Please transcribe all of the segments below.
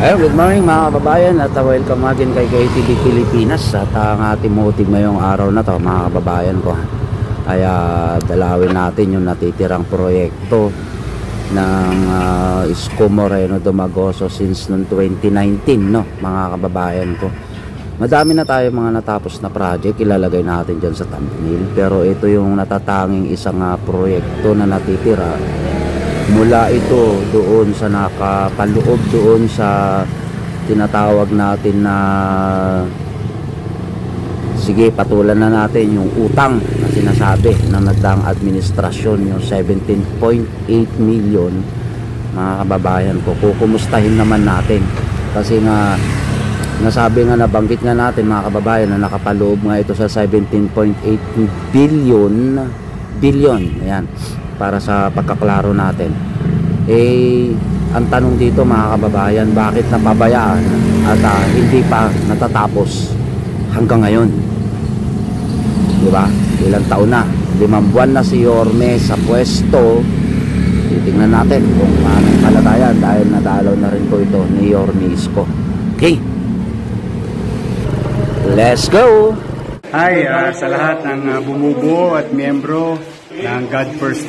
Ayun, good morning mga kababayan at welcome again kay KTV Pilipinas. At ang ating motive ngayong araw na to mga kababayan ko ay dalawin natin yung natitirang proyekto ng Isko Moreno Domagoso since noong 2019, no mga kababayan ko. Madami na tayo mga natapos na project, ilalagay natin dyan sa thumbnail, pero ito yung natatanging isang proyekto na natitira. Mula ito doon sa nakapaloob doon sa tinatawag natin na sige patulan na natin yung utang na sinasabi ng nagdaang administrasyon, yung 17.8 million mga kababayan ko. Kukumustahin naman natin kasi nga nasabi nga, nabanggit nga natin mga kababayan na nakapaloob nga ito sa 17.8 billion. Ayan, para sa pagkaklaro natin. Ang tanong dito mga kababayan, bakit napabayaan at hindi pa natatapos hanggang ngayon? Diba? Ilang taon na, 5 buwan na si Yorme sa pwesto. Titingnan natin kung anong kalagayan dahil nadalaw na rin po ito ni Yorme Isko. Okay, let's go! Hi sa lahat ng bumubuo at miyembro ng God First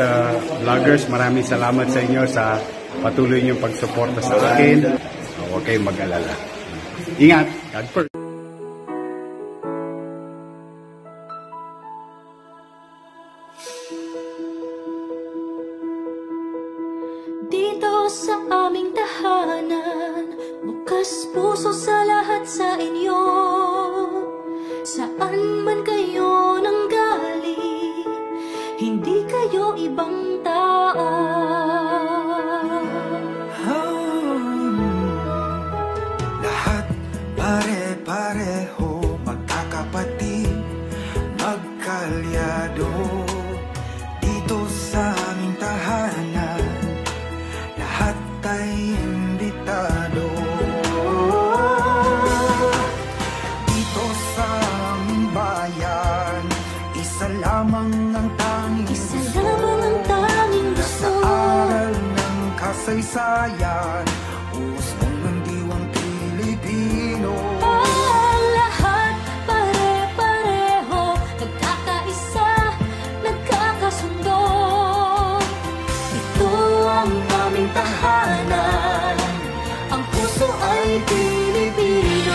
Vloggers. Maraming salamat sa inyo sa patuloy niyong pagsuporta sa akin. Huwag kayong mag-alala. Ingat! God First! Dito sa aming tahanan, bukas puso sa lahat sa inyo. Saan man kayo nanggaling, hindi kayo ibang tao. Lahat pare-pareho, magkakapatid, magkalyado. Dito sa aming tahanan, lahat ay imbitado. Dito sa aming bayan, isa lamang ang tanging gusto. Sa aral ng kasaysayan, usbong ng diwang Pilipino. Ang lahat pare-pareho, nagkakaisa, nagkakasundo. Ito ang aming tahanan, ang puso ay Pilipino.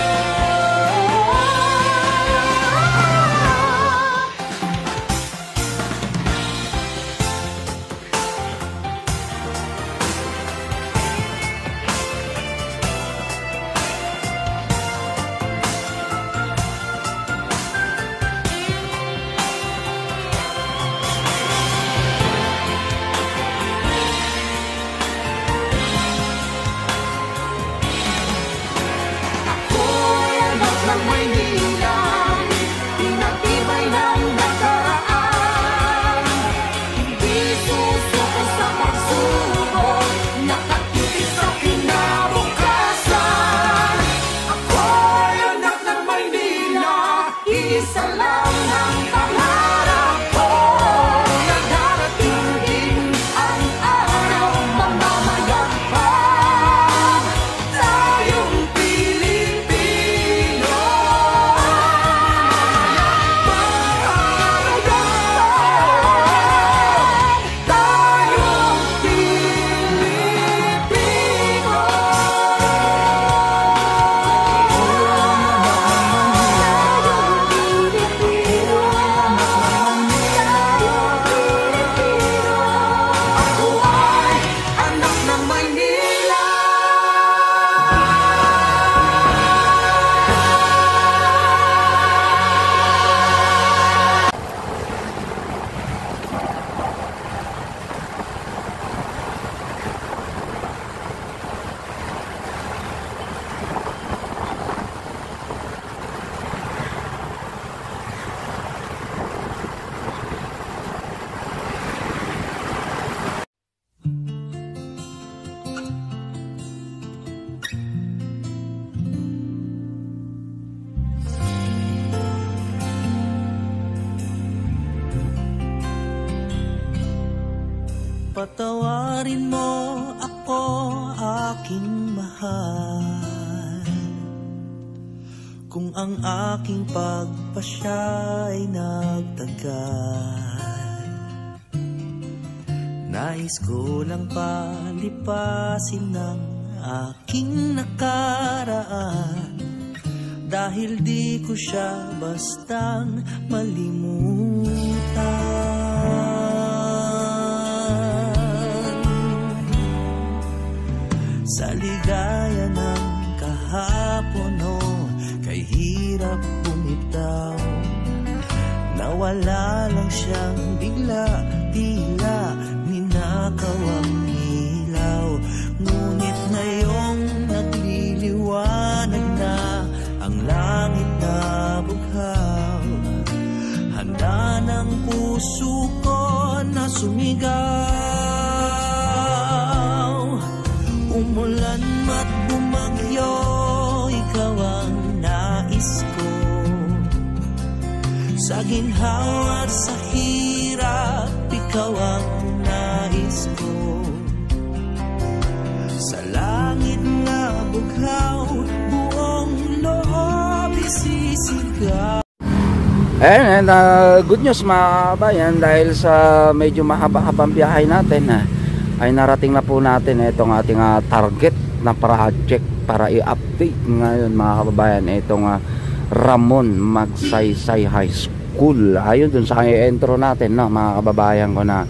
Patawarin mo ako, aking mahal. kung ang aking pagpasya'y nagtagal. Nais ko lang palipasin ng aking nakaraan, dahil di ko siya bastang malimutan. Sa ligaya ng kahapon, kay hirap bumitaw, nawala lang siyang bigla, tila ninakaw ang ilaw. Ngunit ngayong nagliliwanag na ang langit na bughaw, handa ng puso ko na sumigaw. Umulan mat bumagyo, ikaw ang nais ko. Sa ginhawa at sa hirap, ikaw ang nais ko. Sa langit na bughaw, buong loob isisigaw. And good news mga kabayan, dahil sa medyo mahaba-habang biyahe natin, ay narating na po natin itong ating target na project para i-update ngayon mga kababayan, itong Ramon Magsaysay High School. Ayun dun sa intro natin, no, mga kababayan ko, na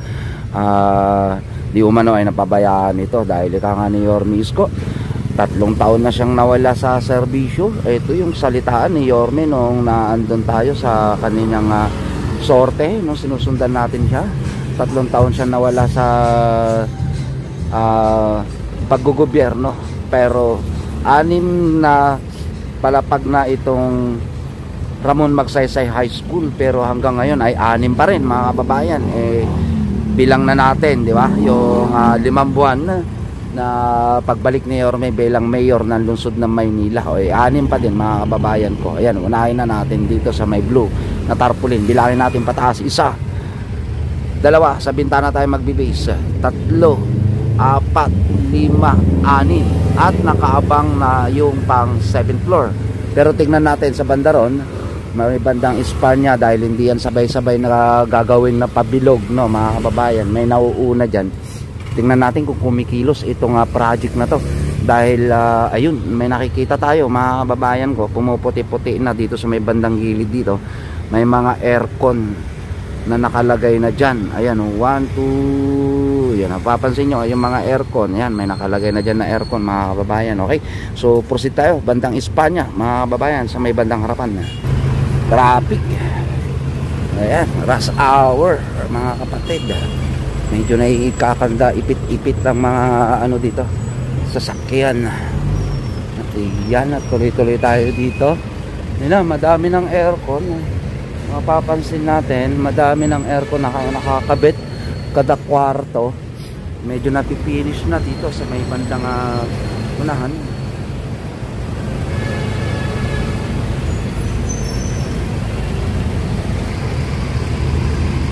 di umano ay napabayaan ito dahil ika nga ni Yorme Isko, 3 taon na siyang nawala sa serbisyo. Ito yung salitaan ni Yorme nung naandun tayo sa kanilang sorte, nung sinusundan natin siya. 3 taon siya nawala sa paggugobyerno, pero 6 na palapag na itong Ramon Magsaysay High School, pero hanggang ngayon ay 6 pa rin mga kababayan. Bilang na natin, di ba, yung 5 buwan na pagbalik ni Yorme bilang mayor ng lungsod ng Maynila, 6 pa din mga kababayan ko. Ayan, unahin na natin dito sa may blue na tarpaulin, bilangin natin pataas, 1, 2, sa bintana tayo magbibase, 3, 4, 5, 6, at nakaabang na yung pang 7th floor. Pero tingnan natin sa bandaron, may bandang Espanya, dahil hindi yan sabay-sabay na gagawin na pabilog, no mga kababayan, may nauuna dyan. Tingnan natin kung kumikilos itong project na to, dahil ayun, may nakikita tayo mga kababayan ko, pumuputi-puti na dito sa may bandang gilid dito. May mga aircon na nakalagay na dyan. Ayan, 1, 2, yan, napapansin nyo yung mga aircon, yan, may nakalagay na dyan na aircon mga kababayan. Okay, so proceed tayo, bandang Espanya mga kababayan, sa may bandang harapan na traffic. Ayan, rush hour mga kapatid, medyo naikakanda, ipit-ipit lang mga ano dito, sasakyan. At yan, at tuloy-tuloy tayo dito. Yan, madami ng aircon. Mapapansin natin, madami ng aircon na nakakabit kada kwarto. Medyo napipinish na dito sa may bandang unahan.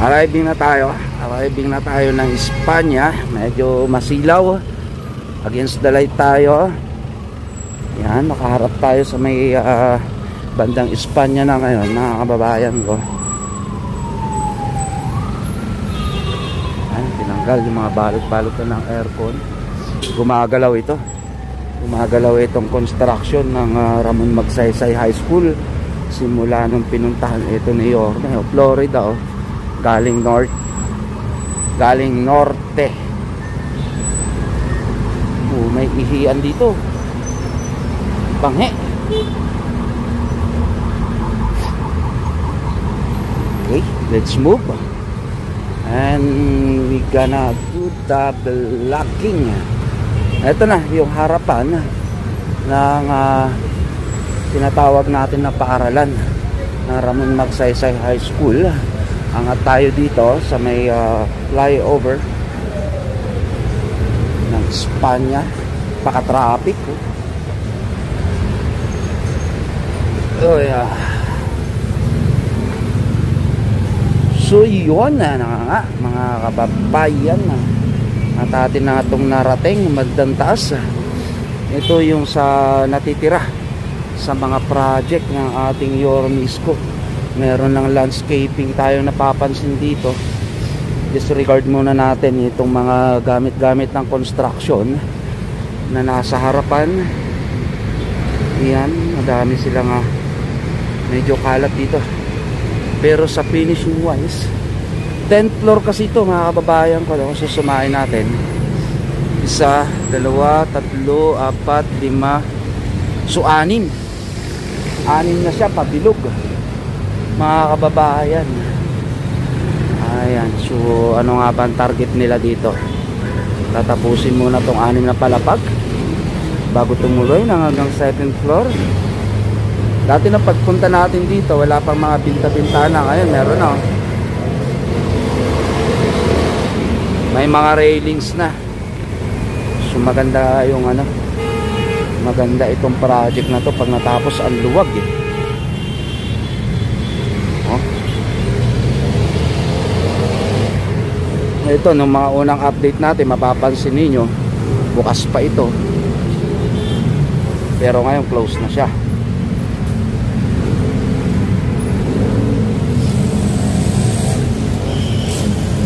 Arriving na tayo ng Espanya. Medyo masilaw, against the light tayo. Yan, nakaharap tayo sa may bandang Espanya na ngayon mga kababayan ko. Yan, tinanggal yung mga balot-balot ng aircon. Gumagalaw itong construction ng Ramon Magsaysay High School simula nung pinuntahan ito ni Yorme, Florida, galing norte. May ihian dito, banghe. Okay, let's move and we gonna do the blocking. Ito na yung harapan ng tinatawag natin na paaralan ng Ramon Magsaysay High School. Angat tayo dito sa may flyover ng Espanya. Paka-traffic. Oh yeah. So yun na nga mga kababayan, at atin na itong narating bandang taas. Ito yung sa natitira sa mga project ng ating Yormisco. Meron ng landscaping tayo napapansin dito. Disregard muna natin itong mga gamit-gamit ng construction na nasa harapan. Yan, madami silang medyo kalat dito. Pero sa finishing wise, 10th floor kasi ito mga kababayan ko. Kung susumahin natin, 1, 2, 3, 4, 5, so 6 na siya pabilog mga kababayan. Ayan, so ano nga ba ang target nila dito? Tatapusin muna tong 6 na palapag bago tumuloy ng hanggang 7th floor. Dati na pagpunta natin dito, wala pang mga binta-bintana. Ngayon meron na, may mga railings na. So maganda yung maganda itong project na to pag natapos. Ang luwag Ito, nung mga unang update natin, mapapansin ninyo bukas pa ito, pero ngayon close na siya.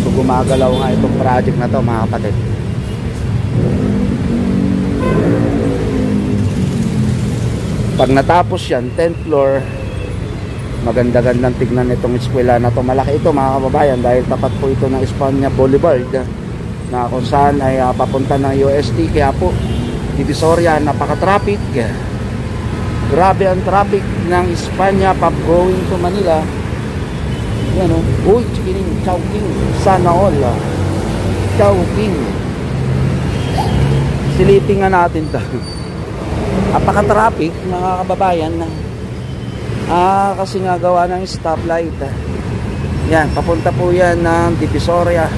So gumagalaw nga itong project na to mga kapatid. Pag natapos yan, 10th floor, maganda-gandang tignan itong eskwela na to. Malaki ito mga kababayan dahil tapat po ito ng Espanya Boulevard, na kung saan ay papunta ng UST. Kaya po Divisoria, napaka-traffic. Grabe ang traffic ng Espanya pag going to Manila. Yan o, uy, chikining, Chowking, sana all, Chowking. Silipin nga natin to. Napaka-traffic mga kababayan. Kasi nga gawa ng stoplight. Yan, papunta po yan ng Divisoria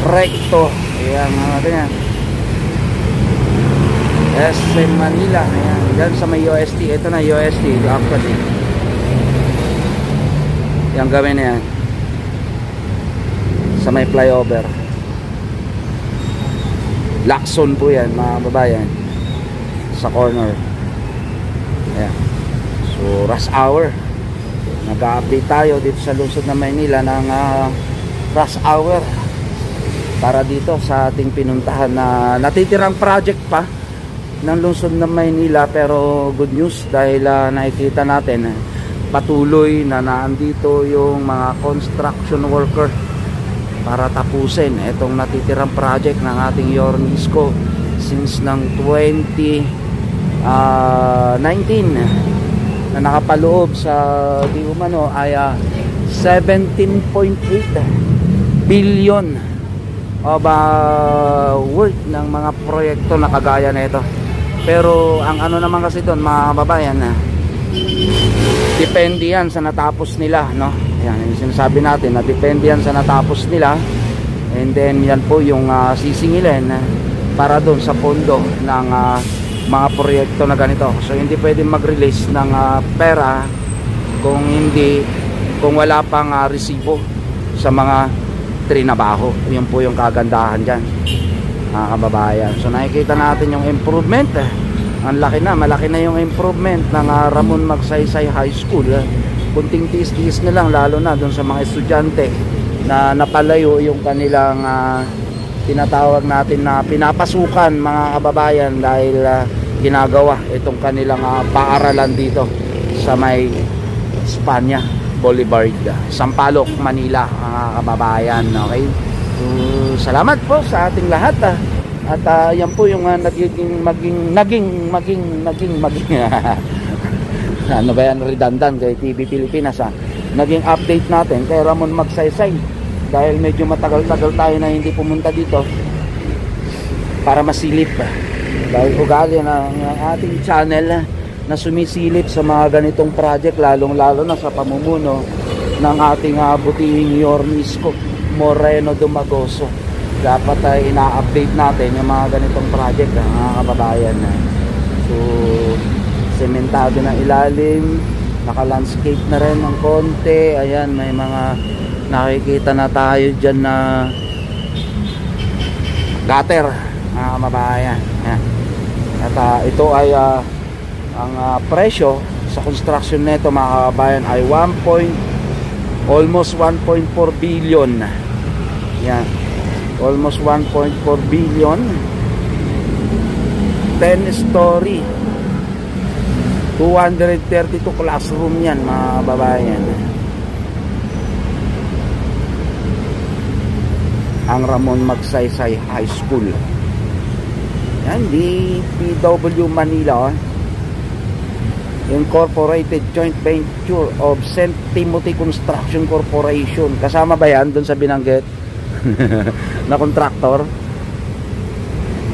recto. Ayan mga ganyan, SM Manila. Ayan, dyan sa may UST. Ito na UST actually. Yan gawin na yan sa may flyover. Lacson po yan mga kababayan, sa corner. Ayan. So rush hour, nag-update tayo dito sa lungsod ng Maynila ng rush hour para dito sa ating pinuntahan na natitirang project pa ng lungsod ng Maynila. Pero good news dahil nakikita natin patuloy na naandito yung mga construction worker para tapusin itong natitirang project ng ating Yormisco since ng 2019 na nakapaloob sa di umano ay 17.8 billion of worth ng mga proyekto na kagaya na ito. Pero ang ano naman kasi doon mga kababayan, depende yan sa natapos nila, no? Yan, yung sinasabi natin na depende yan sa natapos nila, and then yan po yung sisingilin para doon sa pondo ng mga proyekto na ganito. So hindi pwedeng mag-release ng pera kung wala pang resibo sa mga trinabaho. Yun po yung kagandahan dyan mga kababayan. So nakikita natin yung improvement. Ang malaki na yung improvement ng Ramon Magsaysay High School. Kunting tiis-tiis na lang, lalo na doon sa mga estudyante na napalayo yung kanilang tinatawag natin na pinapasukan mga kababayan dahil ginagawa itong kanilang paaralan dito sa may Espanya Boulevard, Sampaloc, Manila mga kababayan. Okay, so, salamat po sa ating lahat at yan po yung naging ano ba yan, redundant kay TV Pilipinas naging update natin kay Ramon Magsaysay dahil medyo matagal-tagal tayo na hindi pumunta dito para masilip dahil ugali ng ating channel na sumisilip sa mga ganitong project, lalong-lalo na sa pamumuno ng ating butihing Yormisco Moreno Dumagoso. Dapat ay ina-update natin yung mga ganitong project mga kababayan. So sementado na ilalim, naka-landscape na rin ng konti. Ayan, may mga nakikita na tayo dyan na gutter mga kababayan. At ito ay Ang presyo sa construction nito mga kababayan ay almost 1.4 billion. Yan. Almost 1.4 billion. 10 story. 232 classroom yan mga kababayan. Ang Ramon Magsaysay High School. Yan, DPW Manila. Incorporated Joint Venture of St. Timothy Construction Corporation. Kasama ba yan dun sa binanggit na kontraktor?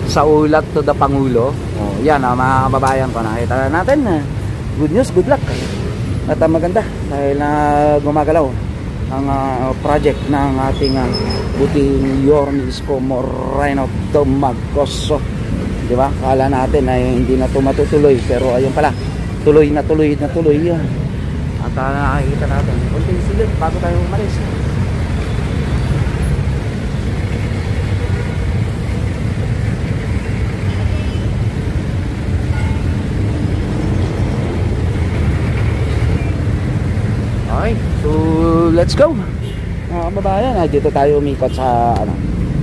Sa ulat to the Pangulo. Oh, yan mga kababayan ko, nakita natin. Good news, good luck. At maganda dahil gumagalaw ang project ng ating buting Yorme Isko Moreno Domagos. Di ba? Kala natin ay hindi na ito matutuloy, pero ayun pala, tuloy na tuloy. At nakikita natin konting silid bago tayo umalis. Okay, so let's go mga kababayan. Dito tayo umikot sa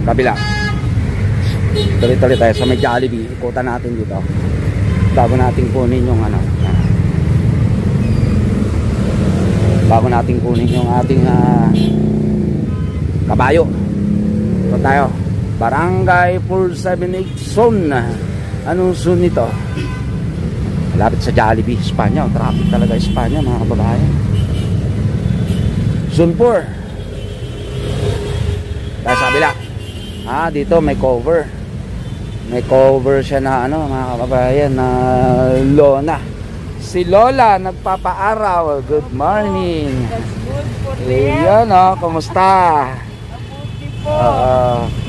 kabila. Tuloy-tuloy tayo sa may Jollibee. Ikutan natin dito bago natin kunin yung ating kabayo. Ito tayo, Barangay 478 Zone. Anong zone nito? Malapit sa Jollibee, Espanya. Traffic talaga Espanya mga kababayan. Zone 4. Tayo sa kabila. Dito may cover. May cover siya na mga kababayan, na Lona. Si Lola nagpapaaraw. Good morning. Ayan kumusta?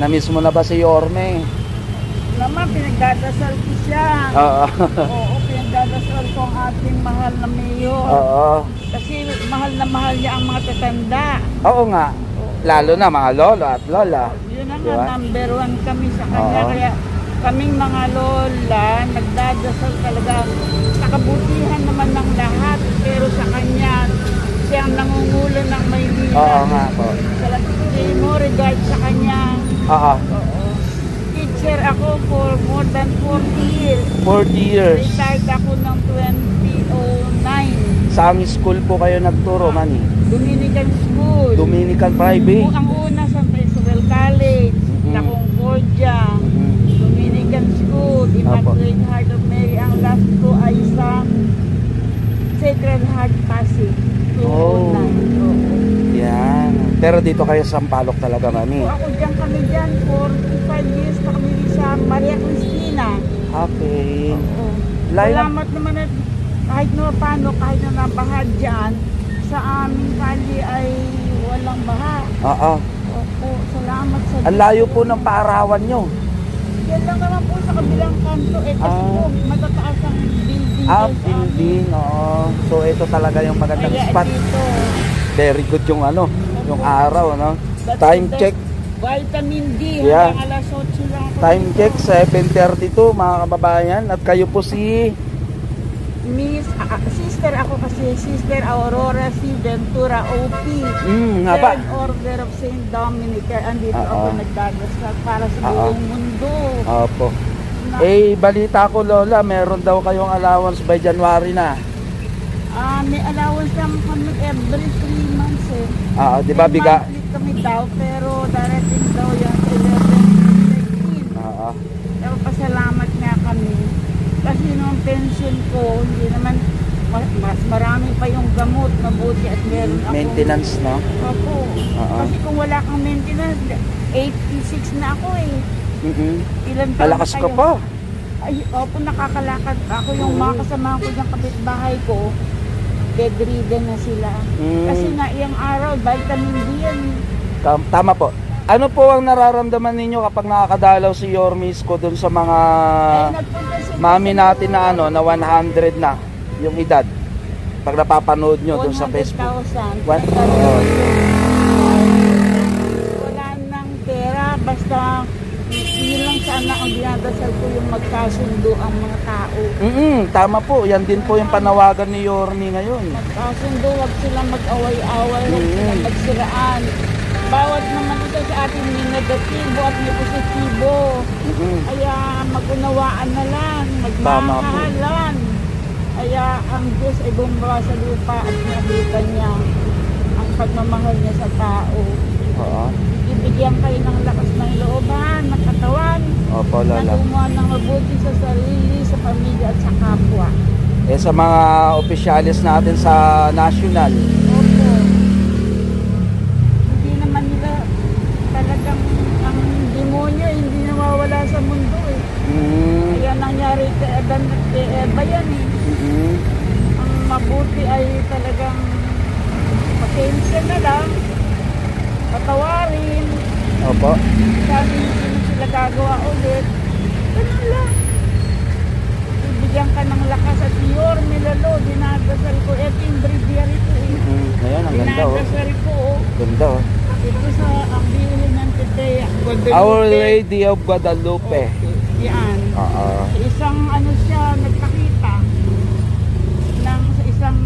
Na-miss mo na ba si Yorme? Naman, pinagdadasal ko siya. Oo, pinagdadasal ko ang ating mahal na mayor. Kasi mahal na mahal niya ang mga tatanda. Oo nga. Lalo na mga lolo at lola. Yun ang number 1 kami sa kanya. Kaya kaming mga lola, nagdadasal talaga sa kabutihan naman ng lahat. Pero sa kanya, siya ang nangungulo ng Maynila. Oo nga po. Salamat mo, regard sa kanya. Oo. Teacher ako for more than 40 years. 40 years. Retired ako ng 2009. Saan school po kayo nagturo, Manny? Dominican School. Dominican Private? Ang una sa Isabel College, sa Concordia. Dominican School, Immaculate Heart of Mary. Ang last ko ay sa Sacred Heart Pasig. Yan. Pero dito kayo sa Sampaloc talaga, Manny? Ako kami dyan for 5 years na kami sa Maria Cristina. Okay. Salamat naman at kahit na paano, kahit na nabaha dyan, sa aming kali ay walang baha. Opo, salamat sa Ang layo po ng paarawan nyo. Yan lang naman po sa kabilang kanto. Kasi po, matataas ang building. Building, So ito talaga yung magandang spot. Dito. Very good yung yung araw, Time check. Vitamin D, Yeah. hanggang alas 8 lang ako. Time check, 7:32 mga kababayan. At kayo po si Sister ako kasi, Sister Aurora C. Ventura OP. Nga ba? Third Order of St. Dominic. Andito ako nagdadasal para sa buong mundo. Opo. Balita ko, Lola, meron daw kayong allowance by January na. May allowance naman kami every 3 months Di ba biga? Monthly kami daw, pero darating daw yung 11-13. Pero pasalamat nga kami. Kasi nung pension ko, hindi naman, mas marami pa yung gamot, mabuti at meron ako. Maintenance, no? Opo. Kasi kung wala kang maintenance, 86 na ako Ilan taon Alakas na ko kayo? po. Ay, opo, nakakalakad ako. Yung mga kasama ko ng kapitbahay ko, bedridden na sila. Kasi nga, yung araw, vitamin D yan. Tama po. Ano po ang nararamdaman ninyo kapag nakakadalaw si Yorme Isko dun sa mga mami natin na na 100 na yung edad? Pag napapanood nyo dun sa Facebook. 100,000. Wala nang pera, basta Yun lang sana ang dinadasal ko, yung magkasundo ang mga tao. Tama po. Yan din po yung panawagan ni Yorme ngayon. Magkasundo, wag silang mag-away-away, wag silang magsiraan. Bawat naman ito sa atin may negatibo at may positibo. Kaya magunawaan na lang, magmamahalan. Kaya ang Diyos ay bumaba sa lupa at nakita niya ang pagmamahal niya sa tao. Oo. Ibigyan kayo ng lakas ng looban, ng katawan, Opo, na Lola. gumawa ng mabuti sa sarili, sa pamilya at sa kapwa. Eh sa mga opisyalis natin sa national. Opo. Hindi naman nila talagang ang demonyo hindi nawawala sa mundo eh. Kaya nangyari kay Adan at kay Eva yan eh. Ang mabuti ay talagang pasensya na lang, patawarin. Opo. Sabi hindi sila gagawa ulit. Ganun lang. Ibigyan ka ng lakas at Yorme lalo, dinadasal ko. Ito yung breviary ko eh. Ayan, ang ganda oh. Dinadasal ko oh. Ganda oh. Ito sa ang bilhin ng Tetea, Guadalupe. Our Lady of Guadalupe. Yan. Oo. Sa isang ano siya nagpakita ng sa isang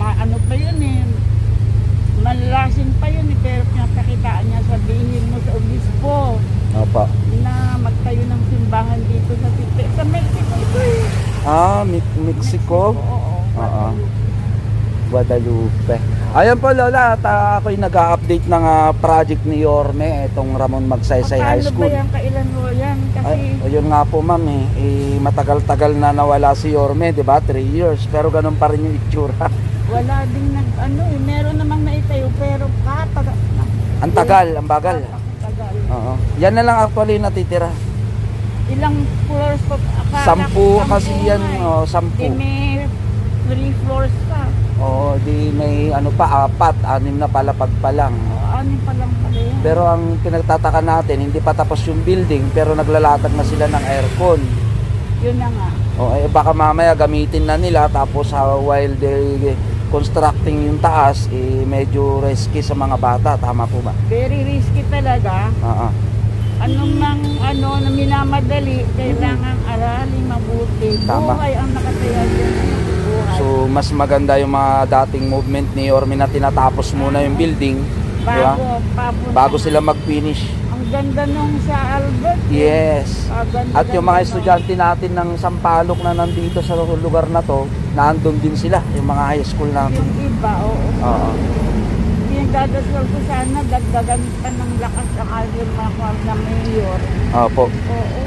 ano pa yun eh, malalasin pa yun eh, pero pinapakitaan niya, sabihin mo sa obispo Opo. na magtayo ng simbahan dito sa sa Mexico ito eh. Mexico. Oo. Guadalupe. Ayan po Lola, at ako'y nag-update ng project ni Yorme, itong Ramon Magsaysay High School. Paano ba yan? Kailan mo yan? Kasi Yun nga po ma'am matagal-tagal na nawala si Yorme, di ba? 3 years, pero ganun pa rin yung itsura. wala ding meron namang naitayo pero Ang tagal, ang bagal. Tagal. Oo. Yan na lang actually yung natitira. Ilang floors pa? 10 kasi yan, 10. May 3 floors pa. Oo, di may ano pa, 4, 6 na palapag pa lang. Ano pa lang pala yan? Pero ang pinagtataka natin, hindi pa tapos yung building, pero naglalatag na sila ng aircon. Yun na nga. O baka mamaya gamitin na nila, tapos while they constructing yung taas, medyo risky sa mga bata. Tama po ba? Very risky talaga. Oo. Na minamadali, kailangan aralin mabuti. Tama. Buhay ang nakataya dyan. Buhay. So mas maganda yung mga dating movement ni Yorme na tinatapos muna yung building, di ba? Bago sila mag-finish. Ang ganda nung sa Albert. Yes. Ganda, At yung mga estudyante natin ng Sampaloc na nandito sa lugar na to, naandun din sila, yung mga high school natin. Yung iba, oo. Oo. Yung dadasal ko sana, dagdagan pa ng lakas ang ating mga na mayor. Opo. Oo.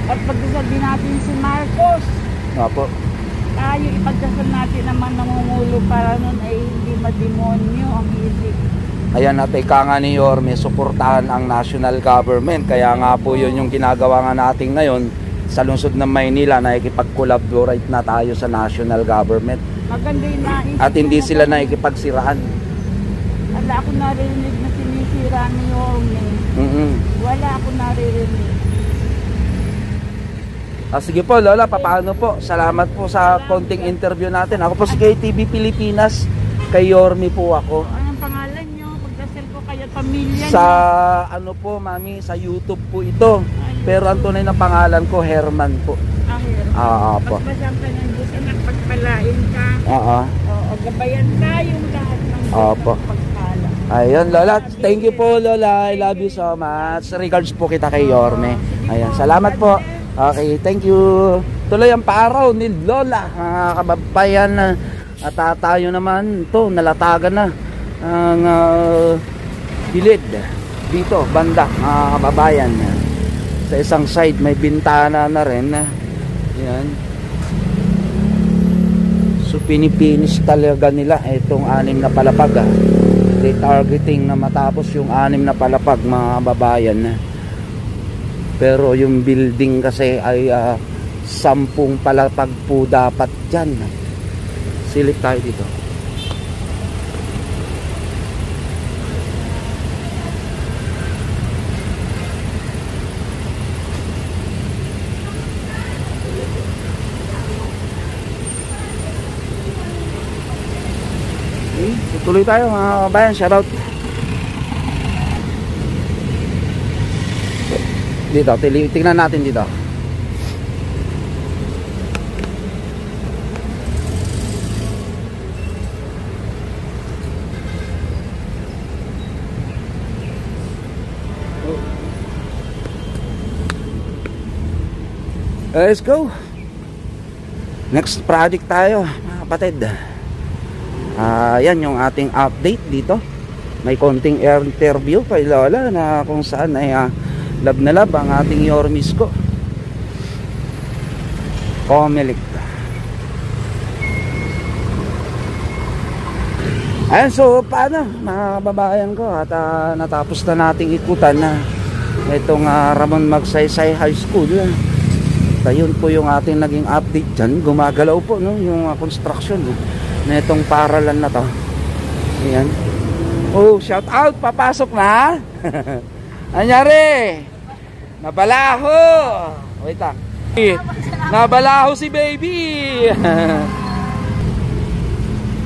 At pagdasabi natin si Marcos, Opo. tayo ipagdasal natin naman nangungulo para nun ay hindi mademonyo ang isip. Ayan at ika nga ni Yorme, suportahan ang national government. Kaya nga po yun yung ginagawa nga natin ngayon sa lungsod ng Maynila, na ikipag-collaborate na tayo sa national government. Maganda yung naisip. At hindi sila na ikipagsiraan. Wala ako narinig na sinisira ni Yorme. Wala ako naririnig. Sige po Lola, papaano po? Salamat po sa konting interview natin. Ako po si KTV Pilipinas, kay Yorme po ako. Anong pangalan nyo? Pagdasal ko kayo pamilya Sa nyo. ano po mami, sa YouTube po ito. Pero ang tunay na pangalan ko, Herman po. Po. Pagpasang ka ng Diyos, anak, pagpalain ka. Oo. Oo, gabayan tayong lahat ng Opo. pagpala. Ayun Lola, thank you po Lola. I love you so much. Regards po kita kay Yorme. Ayan, salamat po. Okay, thank you. Tuloy ang paaraw ni Lola, mga kababayan. At tayo naman to, nalatagan na ang bilid dito, banda, mga kababayan. Sa isang side may bintana na rin. Yan. So pinipinis talaga nila itong 6 na palapag. They targeting na matapos yung 6 na palapag, mga kababayan. Pero yung building kasi ay 10 palapag po dapat dyan. Silip tayo dito. Okay, tuloy tayo mga kabayan. Shoutout. Dito, tingnan natin dito. Let's go. Next project tayo, mga kapatid. Yan yung ating update dito. May konting interview kay Lola na kung saan ay love na love ang ating Yormis ko. Comelec. Ayan, so paano mga kababayan ko, at natapos na nating ikutan na itong Ramon Magsaysay High School. Ayun po yung ating naging update dyan. Gumagalaw po, no, yung construction na itong paralan na to. Ayan. Oh, shout out, papasok na. Anyari? Nabalaho. Wait lang. Nabalaho si baby.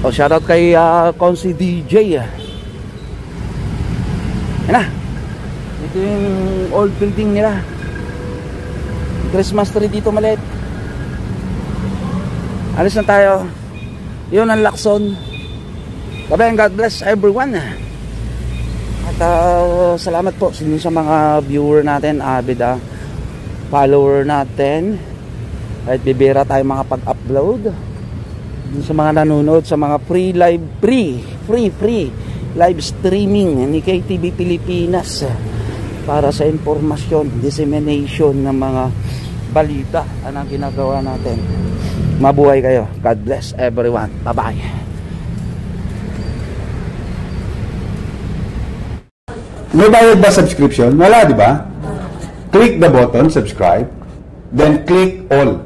Oh, shout out kay Consi DJ. Ayan na. Ito yung old building nila. Christmas tree dito maliit. Alis na tayo. Yun ang Lacson. Bye-bye and God bless everyone. At salamat po sa mga viewer natin, avid follower natin. At bibira tayo mga pag-upload. Sa mga nanonood sa mga free live streaming ni KTV Pilipinas para sa informasyon, dissemination ng mga balita ang ginagawa natin. Mabuhay kayo. God bless everyone. Bye-bye. May bayad ba subscription? Wala, di ba? Click the button, subscribe, then click all.